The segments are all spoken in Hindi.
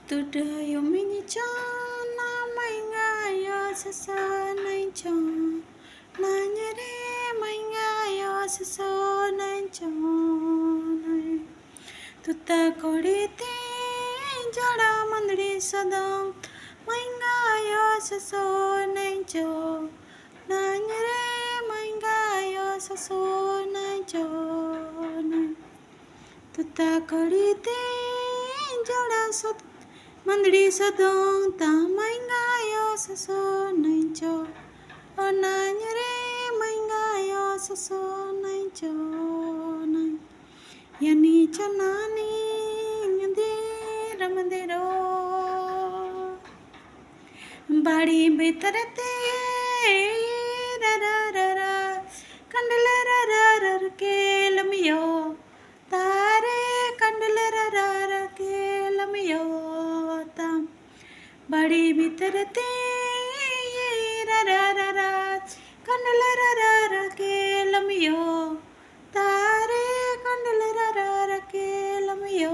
Tudayo minichan na may ngayo sa sanay chan Nanyare may ngayo sa sanay chan Tuta korite jada mandri sadam may ngayo sa sanay chan Nanyare may ngayo sa sanay chan Tuta korite jada sadam Mandri sadong tamay ngayo sa sonay cho Onanyare may ngayo sa sonay cho Yani chanani nyandira mandiro Badi bitarate rararara Kandala rararara kelamiyo Tare kandala rararara kelamiyo बड़ी बितरते रा रा रा रा कंडल रा रा रा के लमियो तारे कंडल रा रा रा के लमियो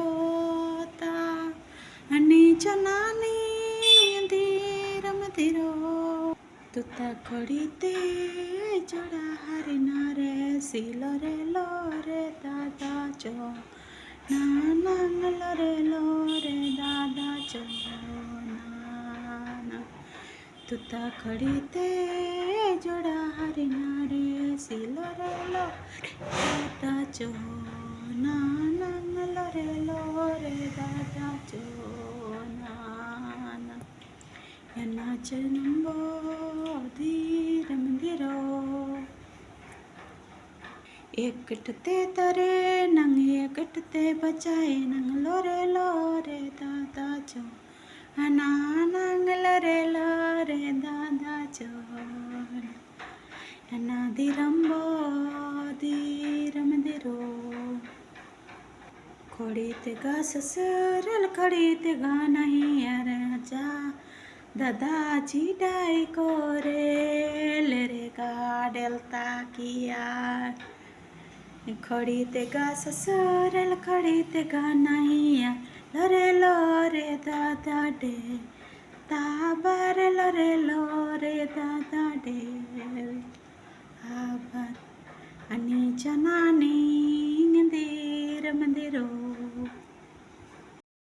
ता अन्नी चनानी धीरम धीरो तुता खड़ीते जोड़ा हरि नारे सिलो रे लो रे दादा चो ना लो रे दादा चो तुता खड़ी ते जोड़ा हरि नारे सिलो रे लो दादा चो ना रे दादा चो ना यना चनंबो धीर मंदिरो एकटते तरे नंग एकटते बचाए नंग लोरे दादा चो नंग लोरे दादा चो धीरम्बो धीरम धीरो खड़ी ते गा ससुरल खड़ी ते गा नहीं यार जा दादाजी डाई को रे गा डेल्टा किया खड़ी ते गा ससुरल खड़ी ते गा नहीं लोरे दादा डे ताबर लोरे दादा डे आबर अनि जनानी